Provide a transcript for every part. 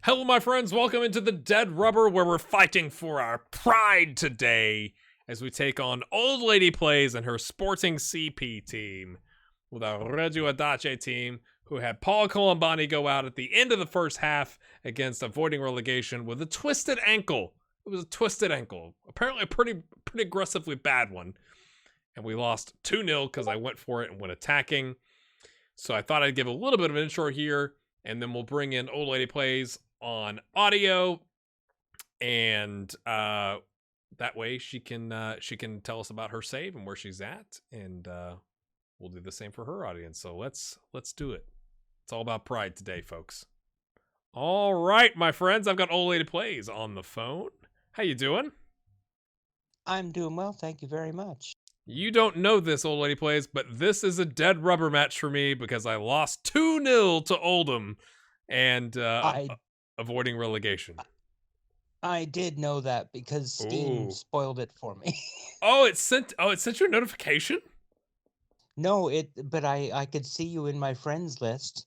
Hello, my friends. Welcome into the Dead Rubber, where we're fighting for our pride today as we take on Old Lady Plays and her Sporting CP team with our Reggio Adace team, who had Paul Colombani go out at the end of the first half against avoiding relegation with a twisted ankle. It was a twisted ankle. Apparently a pretty aggressively bad one. And we lost 2-0 because I went for it and went attacking. So I thought I'd give a little bit of an intro here, and then we'll bring in Old Lady Plays on audio, and that way she can tell us about her save and where she's at, and we'll do the same for her audience. So let's do it. It's all about pride today, folks. All right, my friends, I've got Old Lady Plays on the phone. How you doing? I'm doing well, thank you very much. You don't know this, Old Lady Plays, but this is a dead rubber match for me because I lost 2-0 to Oldham and avoiding relegation. I did know that because Steam spoiled it for me. It sent you a notification? No, but I could see you in my friends list,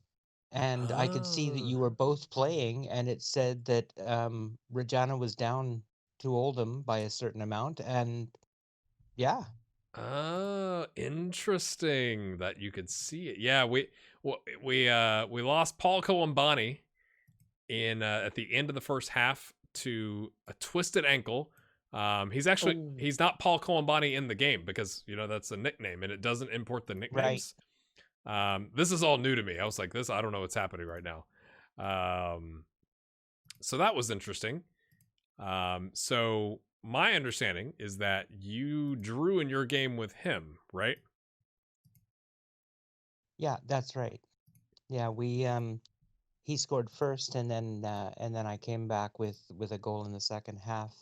and I could see that you were both playing, and it said that Regina was down to Oldham by a certain amount, and yeah. Oh, interesting that you could see it. Yeah, we lost Paul Colombani in at the end of the first half to a twisted ankle. He's not Paul Colombani in the game because that's a nickname and it doesn't import the nicknames. Right. This is all new to me. I was like, I don't know what's happening right now. So that was interesting. So my understanding is that you drew in your game with him, right? Yeah, that's right. Yeah, he scored first, and then I came back with a goal in the second half.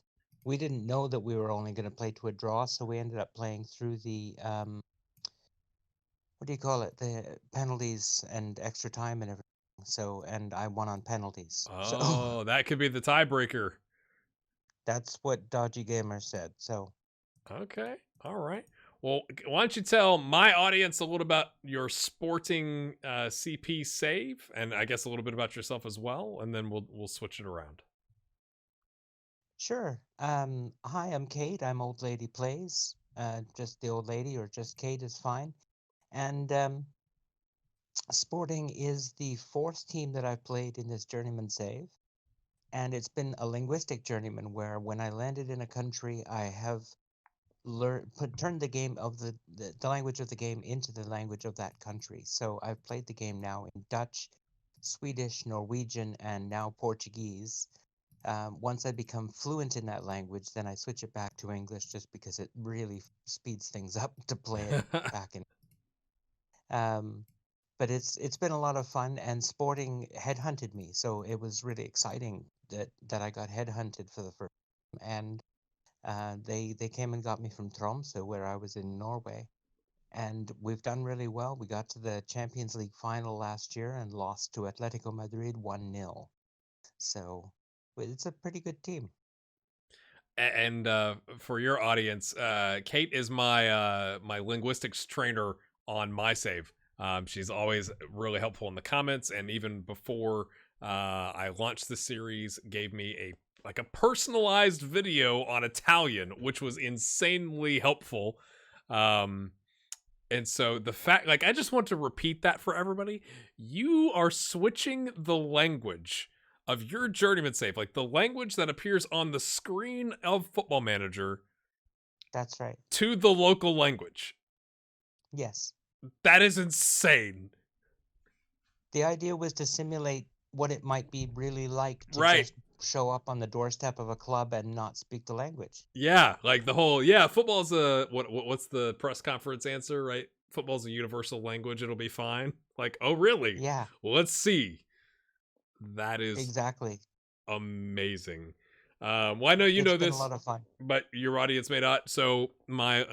We didn't know that we were only going to play to a draw, so we ended up playing through the what do you call it? The penalties and extra time and everything. So, and I won on penalties. Oh, that could be the tiebreaker. That's what Dodgy Gamer said. So, okay, all right. Well, why don't you tell my audience a little about your Sporting CP save, and I guess a little bit about yourself as well, and then we'll switch it around. Sure. Hi, I'm Kate. I'm Old Lady Plays. Just the old lady, or just Kate is fine. And Sporting is the fourth team that I've played in this journeyman save. And it's been a linguistic journeyman where when I landed in a country, I have turned the game of the language of the game into the language of that country. So I've played the game now in Dutch, Swedish, Norwegian, and now Portuguese. Once I become fluent in that language, then I switch it back to English just because it really speeds things up to play it back in. But it's been a lot of fun, and Sporting headhunted me, so it was really exciting that I got headhunted for the first time. And they came and got me from Tromsø, where I was in Norway, and we've done really well. We got to the Champions League final last year and lost to Atletico Madrid 1-0. So it's a pretty good team. And for your audience, Kate is my my linguistics trainer on my save. She's always really helpful in the comments, and even before I launched the series, gave me a personalized video on Italian, which was insanely helpful. And so the fact, I just want to repeat that for everybody. You are switching the language of your journeyman save, the language that appears on the screen of Football Manager. That's right. To the local language. Yes. That is insane. The idea was to simulate what it might be really like to just show up on the doorstep of a club and not speak the language. Yeah, the whole football's a what's the press conference answer, right? Football's a universal language, it'll be fine. Oh really? Yeah. Well, let's see. That is exactly amazing. Well, I know you know this, a lot of fun, but your audience may not. So my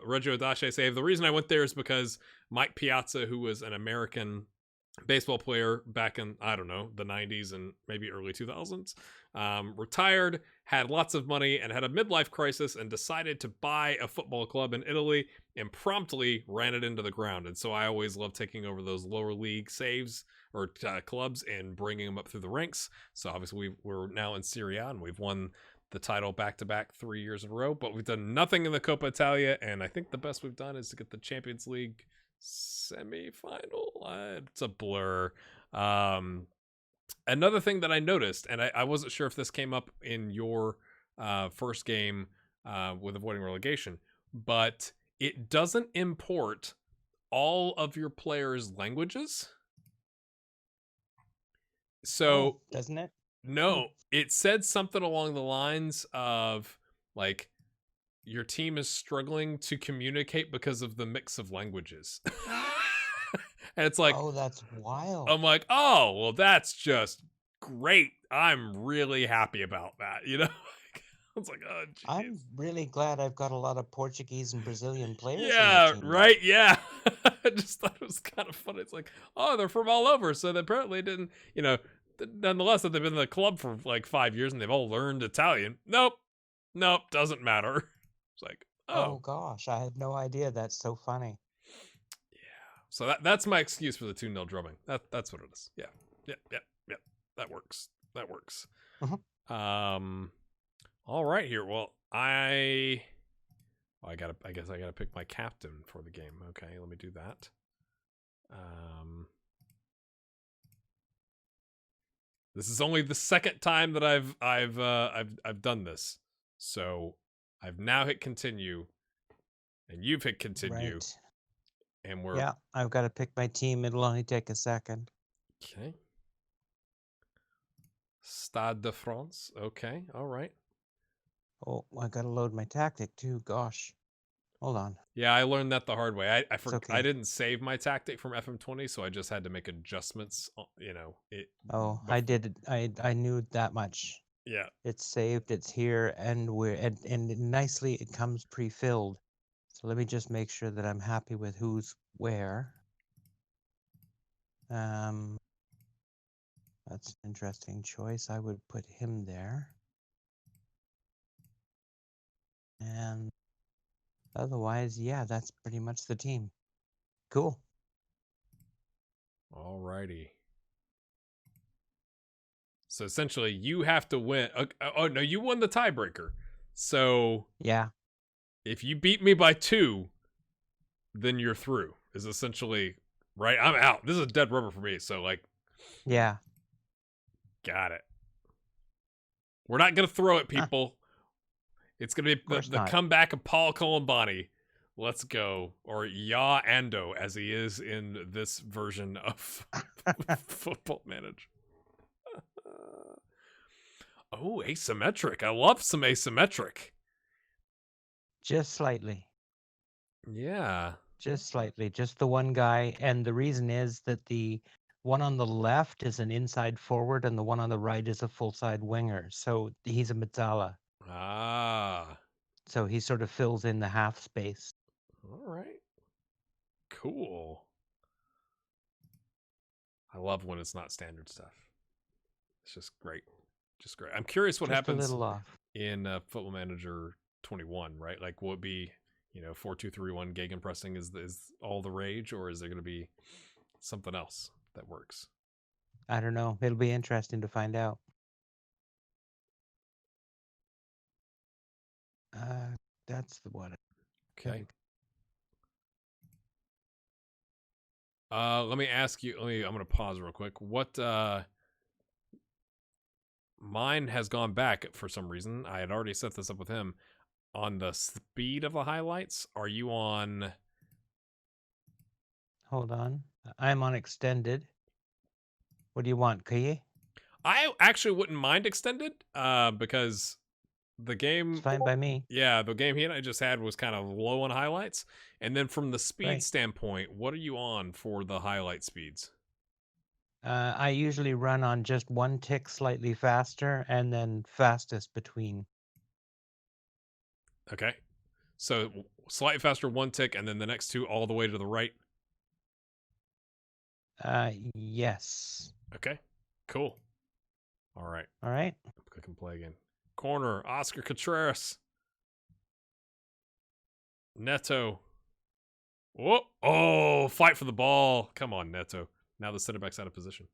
Reggio Adace save, the reason I went there is because Mike Piazza, who was an American baseball player back in, I don't know, the 90s and maybe early 2000s, retired, had lots of money, and had a midlife crisis, and decided to buy a football club in Italy and promptly ran it into the ground. And so I always love taking over those lower league saves or clubs and bringing them up through the ranks. So obviously we're now in Serie A and we've won the title back-to-back 3 years in a row, but we've done nothing in the Coppa Italia, and I think the best we've done is to get the Champions League semi-final. It's a blur. Another thing that I noticed, and I wasn't sure if this came up in your first game with avoiding relegation, but it doesn't import all of your players' languages. So, doesn't it? No, it said something along the lines of like your team is struggling to communicate because of the mix of languages. And it's like, oh, that's wild. I'm like, oh, well, that's just great. I'm really happy about that. You know, I was like, oh, geez. I'm really glad I've got a lot of Portuguese and Brazilian players. Yeah, in my team right. Yeah. I just thought it was kind of funny. It's like, oh, they're from all over. So they apparently didn't, you know, nonetheless, that they've been in the club for like 5 years and they've all learned Italian. Nope. Doesn't matter. It's like, Oh gosh, I had no idea. That's so funny. Yeah. So that's my excuse for the 2-0 drumming. That's what it is. Yeah. That works. All right here. Well, I guess I gotta pick my captain for the game. Okay, let me do that. This is only the second time that I've done this. So I've now hit continue, and you've hit continue, Right. and we're Yeah, I've got to pick my team. It'll only take a second. okay. Stade de France. Okay, all right. Oh, I got to load my tactic too. Gosh, hold on. Yeah, I learned that the hard way. Okay. I didn't save my tactic from FM20, so I just had to make adjustments. You know, Oh, I did. I knew that much. Yeah. It's saved. It's here, and and nicely it comes pre-filled. So let me just make sure that I'm happy with who's where. That's an interesting choice. I would put him there. And otherwise, yeah, that's pretty much the team. Cool. Alrighty. So essentially, you have to win. Oh no, you won the tiebreaker. So yeah, if you beat me by 2, then you're through. Is essentially right. I'm out. This is a dead rubber for me. So like, yeah, got it. We're not gonna throw it, people. It's gonna be the comeback of Paul Colombani. Let's go, or Ya Ando, as he is in this version of Football Manager. Oh, asymmetric. I love some asymmetric. Just slightly. Yeah. Just slightly. Just the one guy. And the reason is that the one on the left is an inside forward and the one on the right is a full side winger. So he's a mezzala. Ah. So he sort of fills in the half space. All right. Cool. I love when it's not standard stuff. It's just great. Just great. I'm curious what happens in Football Manager 21, right? Like, will it be, 4-2-3-1 gegenpressing is all the rage, or is there going to be something else that works? I don't know. It'll be interesting to find out. That's the one. Okay. Let me ask you. I'm going to pause real quick. What? Mine has gone back for some reason. I had already set this up with him on the speed of the highlights. Are you on? Hold on. I'm on extended. What do you want, Kaye? I actually wouldn't mind extended, because the game. It's fine by me. Yeah, the game he and I just had was kind of low on highlights. And then from the speed standpoint, what are you on for the highlight speeds? I usually run on just one tick slightly faster and then fastest between. Okay. So slightly faster one tick and then the next 2 all the way to the right? Yes. Okay. Cool. All right. All right. Click and play again. Corner, Oscar Contreras. Neto. Oh, fight for the ball. Come on, Neto. Now the center back's out of position.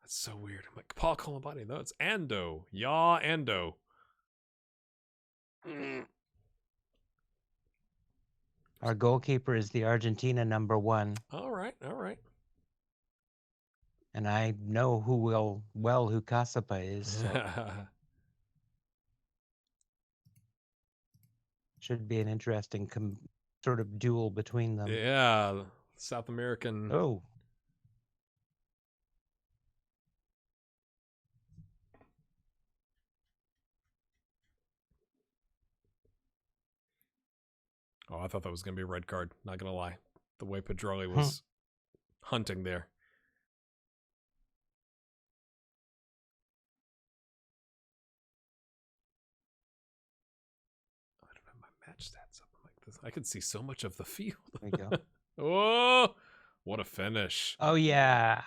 That's so weird. I'm like, Paul Columbani. No, it's Ando. Ya Ando. Our goalkeeper is the Argentina #1. All right, all right. And I know who Casapa is. So should be an interesting sort of duel between them. Yeah, South American. Oh. Oh, I thought that was going to be a red card. Not going to lie. The way Pedroli was hunting there. I don't have my match stats up. I'm like this. I can see so much of the field. There you go. Oh, what a finish. Oh, yeah.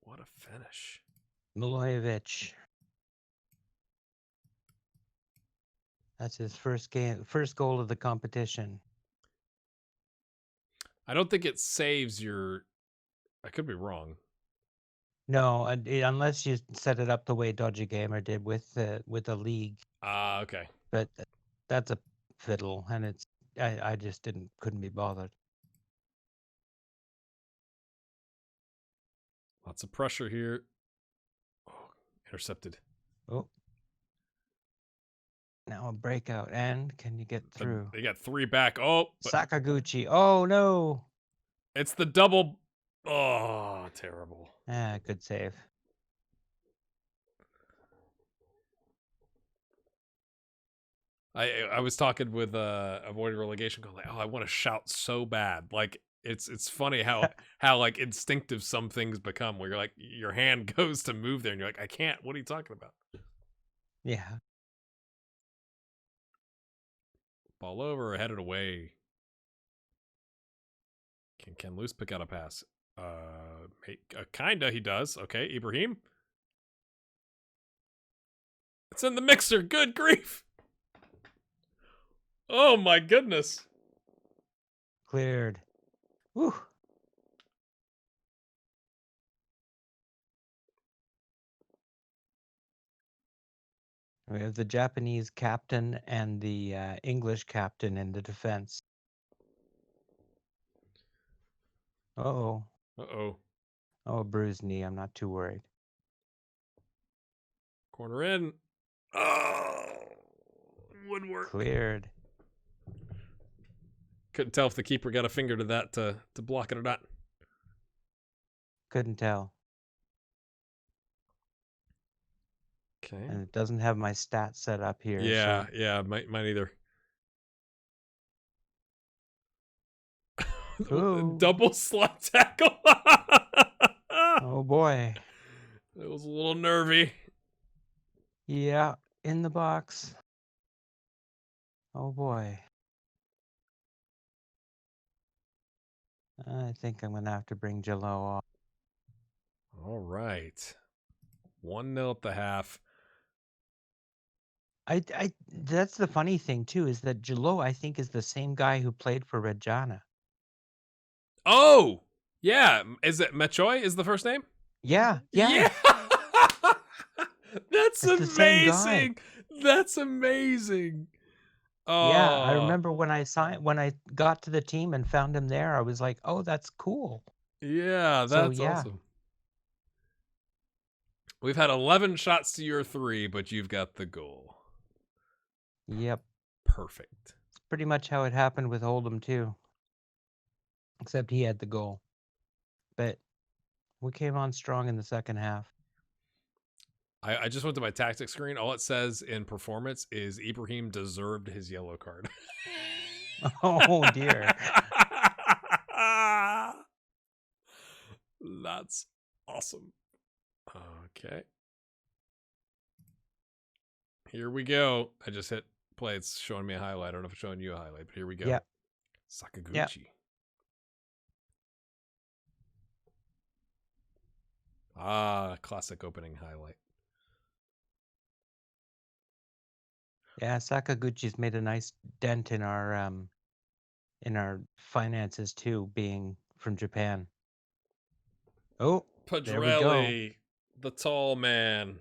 What a finish. Milojevic. That's his first goal of the competition. I don't think it saves your... I could be wrong. No, unless you set it up the way Dodgy Gamer did with the league. Okay. But that's a fiddle, and I just couldn't be bothered. Lots of pressure here. Oh, intercepted. Oh. Now a breakout, and can you get through? They got 3 back. Oh, Sakaguchi. Oh no! It's the double. Oh, terrible. Good save. I was talking with avoiding relegation, going like, oh, I want to shout so bad. Like it's funny how like instinctive some things become. Where you're like your hand goes to move there, and you're like, I can't. What are you talking about? Yeah. Ball over or headed away. Can Luce pick out a pass? Kinda he does. Okay, Ibrahim. It's in the mixer. Good grief. Oh my goodness. Cleared. Whew. We have the Japanese captain and the English captain in the defense. Uh-oh. Uh-oh. Oh, a bruised knee. I'm not too worried. Corner in. Oh, woodwork. Cleared. Couldn't tell if the keeper got a finger to that to block it or not. Couldn't tell. Okay. And it doesn't have my stats set up here. Yeah, so. yeah, mine either. Double slot tackle. Oh boy. It was a little nervy. Yeah, in the box. Oh boy. I think I'm gonna have to bring Jalot off. All right. 1-0 at the half. That's the funny thing too, is that Jalot, I think, is the same guy who played for Reggiana. Oh, yeah. Is it Mechoy is the first name? Yeah. That's amazing. That's amazing. Oh. Yeah, I remember when I got to the team and found him there, I was like, "Oh, that's cool." Yeah, that's awesome. We've had 11 shots to your 3, but you've got the goal. Yep. Perfect. It's pretty much how it happened with Oldham too. Except he had the goal. But we came on strong in the second half. I just went to my tactics screen. All it says in performance is Ibrahim deserved his yellow card. Oh, dear. That's awesome. Okay. Here we go. I just hit play. It's showing me a highlight. I don't know if it's showing you a highlight, but here we go. Yep. Sakaguchi. Yep. Classic opening highlight. Yeah, Sakaguchi's made a nice dent in our in our finances too, being from Japan. Oh, there we go. Padrelli, the tall man.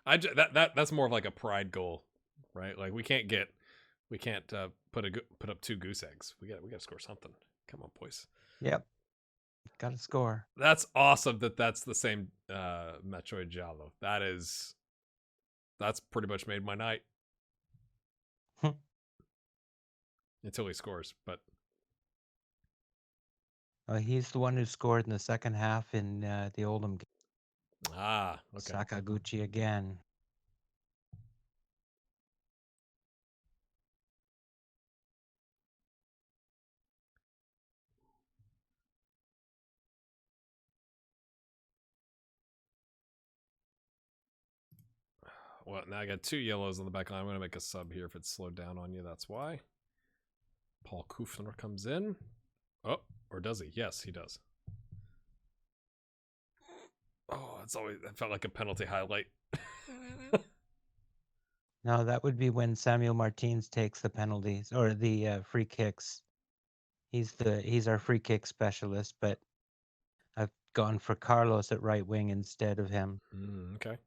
That's more of like a pride goal, right? Like we can't put up 2 goose eggs. We got to score something. Come on, boys. Yep, got to score. That's awesome that's the same Metroid Jalo. That's pretty much made my night. Until he scores, but He's the one who scored in the second half in the Oldham game. Okay. Sakaguchi again. Well, now I got 2 yellows on the back line. I'm going to make a sub here if it's slowed down on you. That's why. Paul Kufner comes in. Oh, or does he? Yes, he does. Oh, that felt like a penalty highlight. No, that would be when Samuel Martins takes the penalties or the free kicks. He's our free kick specialist, but I've gone for Carlos at right wing instead of him. Okay.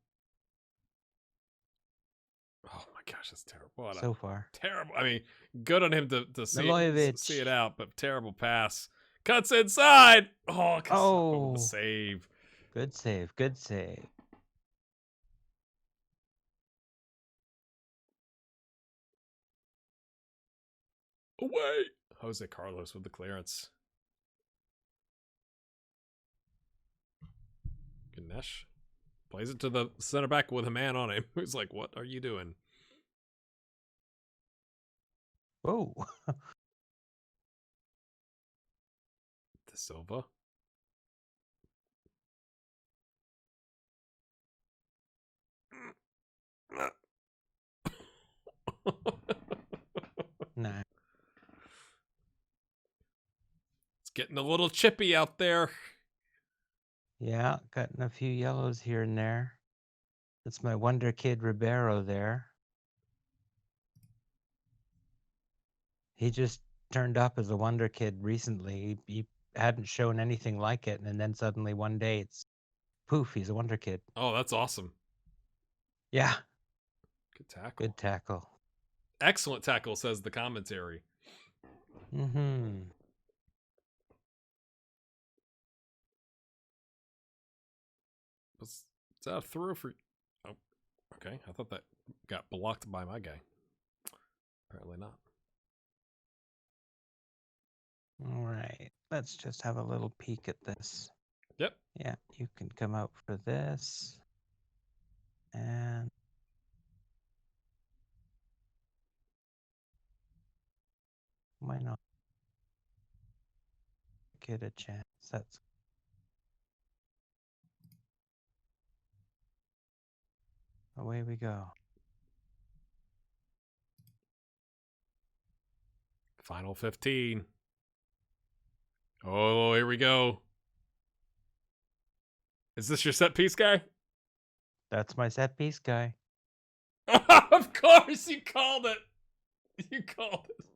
Oh my gosh, that's terrible. So far. Terrible. I mean, good on him to see Milojevic. it out, but terrible pass. Cuts inside. Oh, save. good save. Good save. Away. Jose Carlos with the clearance. Ganesh plays it to the center back with a man on him. Who's like, what are you doing? Whoa. De Silva. Nah. It's getting a little chippy out there. Yeah, gotten a few yellows here and there. That's my wonder kid Ribeiro there. He just turned up as a wonder kid recently. He hadn't shown anything like it, and then suddenly one day it's poof, he's a wonder kid. Oh, that's awesome. Yeah. Good tackle. Good tackle. Excellent tackle, says the commentary. Mm-hmm. Is that a throw for... Oh, okay. I thought that got blocked by my guy. Apparently not. All right. Let's just have a little peek at this. Yep. Yeah, you can come out for this. And why not get a chance? That's away we go. Final 15. Oh, here we go. Is this your set piece guy? That's my set piece guy. Of course, you called it. You called it.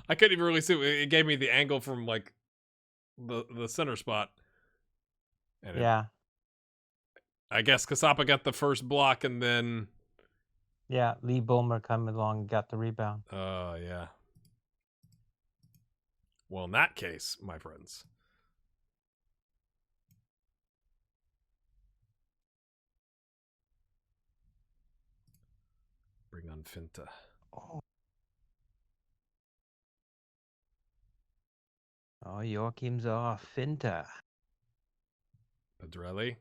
I couldn't even really see it. It gave me the angle from like the center spot. And Yeah. I guess Kasapa got the first block and then... Yeah, Lee Bulmer coming along and got the rebound. Oh, yeah. Well, in that case, my friends. Bring on Finta. Oh, Joachim's off. Finta. Padrelli.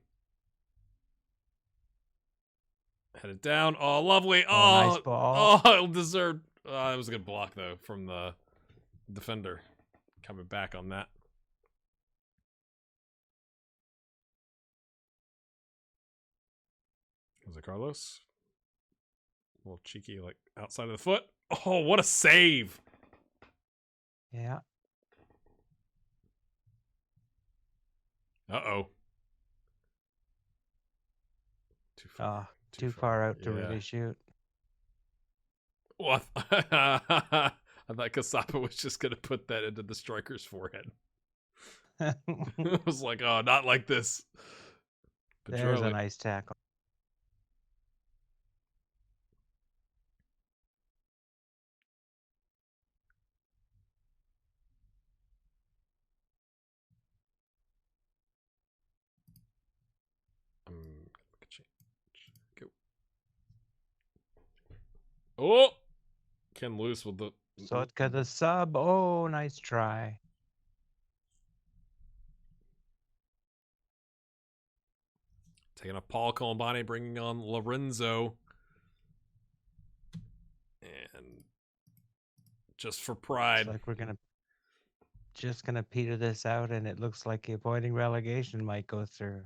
Headed down. Oh, lovely. Oh, nice ball. Oh, it'll deserve. That was a good block, though, from the defender. Coming back on that. Jose Carlos. A little cheeky, like, outside of the foot. Oh, what a save. Yeah. Uh-oh. Too far. too far out to Yeah. really shoot. Well, I thought Kasapa was just gonna put that into the striker's forehead. I was like, oh, not like this. There's a Pedrelli. nice tackle. Go. Oh, Ken loose with the. Sotka the sub. Oh, nice try. Taking up Paul Colombani, bringing on Lorenzo. And just for pride. Looks like we're just gonna peter this out, and it looks like avoiding relegation might go through.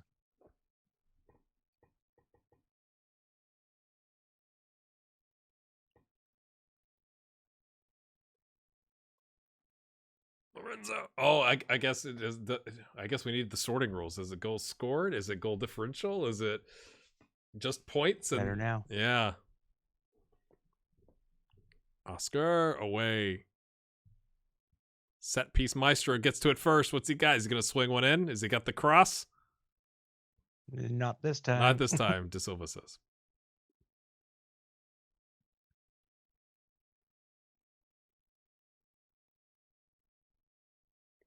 Lorenzo. Oh, I guess it is I guess we need the sorting rules. Is it goal scored? Is it goal differential? Is it just points? Better now. Yeah. Oscar away. Set piece Maestro gets to it first. What's he got? Is he gonna swing one in? Is he got the cross? Not this time. Not this time, De Silva says.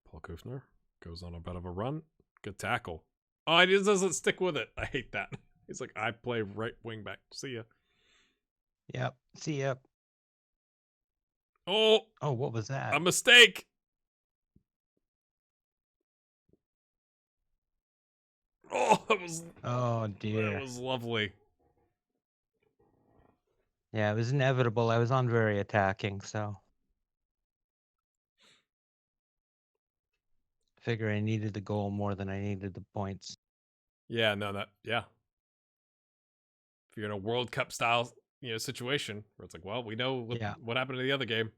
Paul Kufner goes on a bit of a run. Good tackle. Oh, he just doesn't stick with it. I hate that. He's like, I play right wing back. See ya. Yep. See ya. Oh, what was that? a mistake. Oh, that was. Oh dear. That was lovely. Yeah, it was inevitable. I was on very attacking, so figure I needed the goal more than I needed the points. Yeah, no, yeah. If you're in a World Cup style, situation where it's like, well, we know what happened to the other game.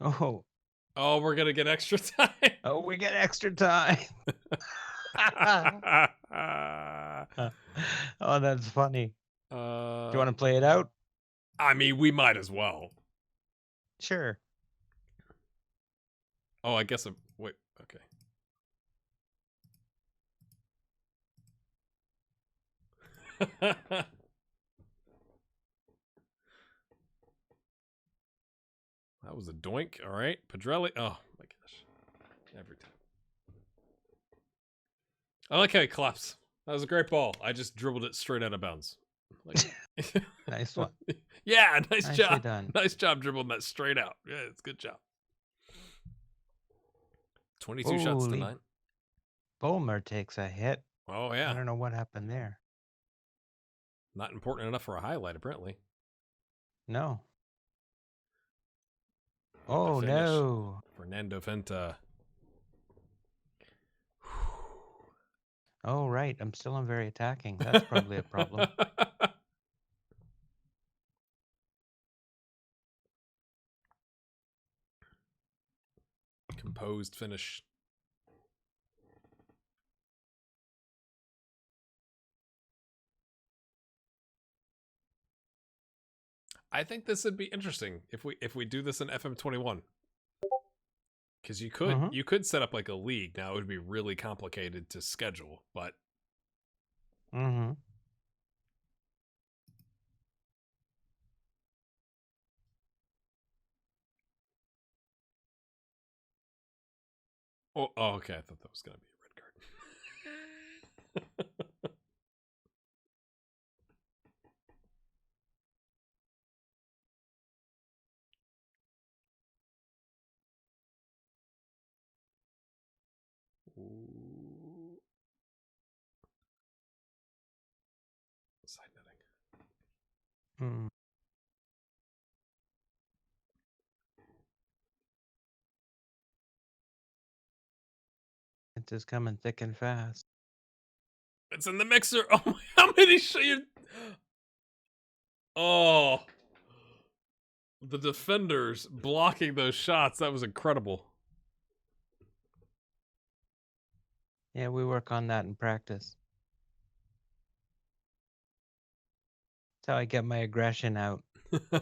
Oh, we're gonna get extra time. Oh, we get extra time. Oh, that's funny. Do you want to play it out? I mean, we might as well. Sure. Oh, I guess. Wait. Okay. That was a doink. All right, Pedrelli. Oh my gosh, every time. I like how he claps. That was a great ball. I just dribbled it straight out of bounds. Nice one. Yeah, nice job. Done. Nice job dribbling that straight out. Yeah, it's a good job. 22 shots to 9. Bulmer takes a hit. Oh yeah. I don't know what happened there. Not important enough for a highlight, apparently. No. Oh no. Fernando Venta. Oh right, I'm still on very attacking. That's probably a problem. Composed finish. I think this would be interesting if we do this in FM21. Because you could set up like a league. Now it would be really complicated to schedule, but Oh, okay. I thought that was gonna be a red card. Ooh. Side netting. It's just coming thick and fast. It's in the mixer. Oh my, how many Oh. The defenders blocking those shots. That was incredible. Yeah, we work on that in practice. That's how I get my aggression out. I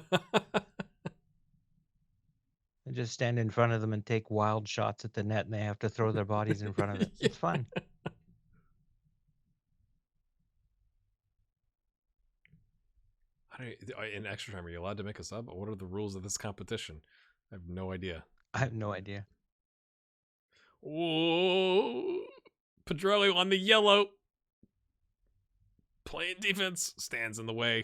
just stand in front of them and take wild shots at the net, and they have to throw their bodies in front of it. Yeah. It's fun. In extra time, are you allowed to make a sub? What are the rules of this competition? I have no idea. I have no idea. Whoa. Pedrelli on the yellow. Playing defense. Stands in the way.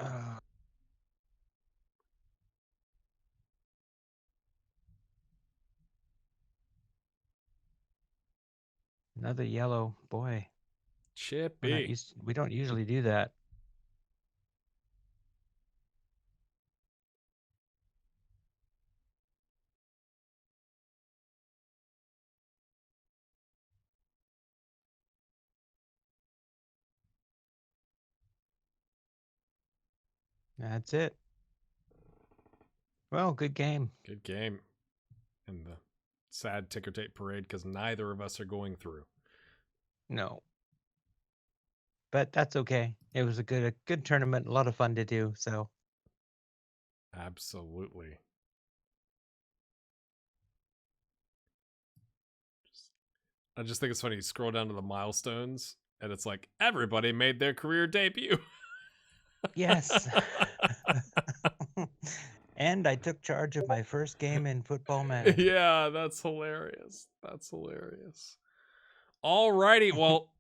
Another yellow. Boy. Chippy. We don't usually do that. That's it. Well, good game. Good game. And the sad ticker tape parade because neither of us are going through. No. But that's okay. It was a good tournament, a lot of fun to do, so. Absolutely. I just think it's funny. You scroll down to the milestones, and it's like everybody made their career debut. Yes. And I took charge of my first game in Football Manager. Yeah, that's hilarious. That's hilarious. Alrighty, well,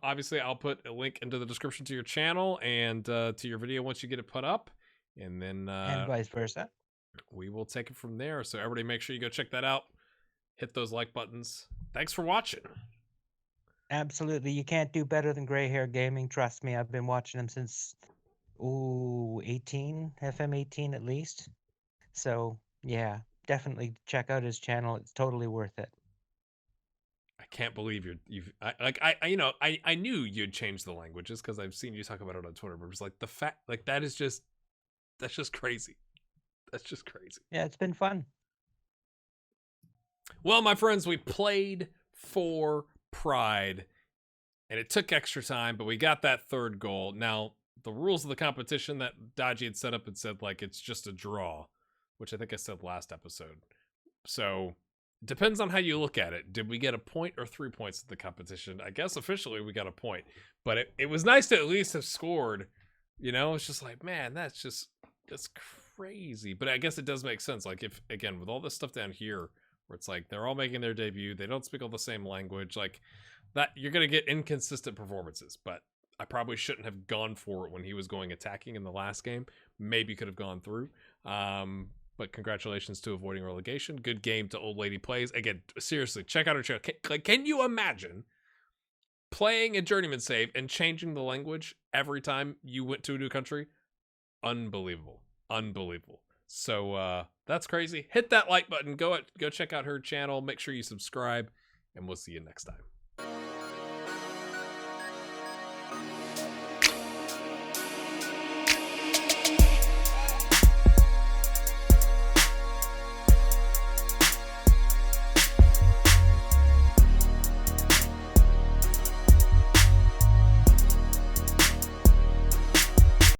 obviously I'll put a link into the description to your channel and to your video once you get it put up, and then And vice versa. We will take it from there. So everybody make sure you go check that out. Hit those like buttons. Thanks for watching. Absolutely. You can't do better than Gray Hair Gaming. Trust me, I've been watching him since, 18, FM18 at least. So, yeah, definitely check out his channel. It's totally worth it. I can't believe I knew you'd change the languages because I've seen you talk about it on Twitter, but it's like the fact, like that's just crazy. That's just crazy. Yeah, it's been fun. Well, my friends, we played for pride, and it took extra time, but we got that third goal. Now, the rules of the competition that Dodgy had set up had said, like, it's just a draw, which I think I said last episode. So, depends on how you look at it. Did we get a point or 3 points at the competition? I guess officially we got a point, but it was nice to at least have scored. It's just like, man, that's crazy. But I guess it does make sense. Like, if, again, with all this stuff down here, where it's like they're all making their debut, they don't speak all the same language, like that, you're gonna get inconsistent performances. But I probably shouldn't have gone for it when he was going attacking in the last game. Maybe could have gone through. But congratulations to avoiding relegation. Good game to Old Lady Plays. Again, seriously, check out her channel. Can you imagine playing a journeyman save and changing the language every time you went to a new country? Unbelievable. So that's crazy. Hit that like button. Go check out her channel. Make sure you subscribe, and we'll see you next time.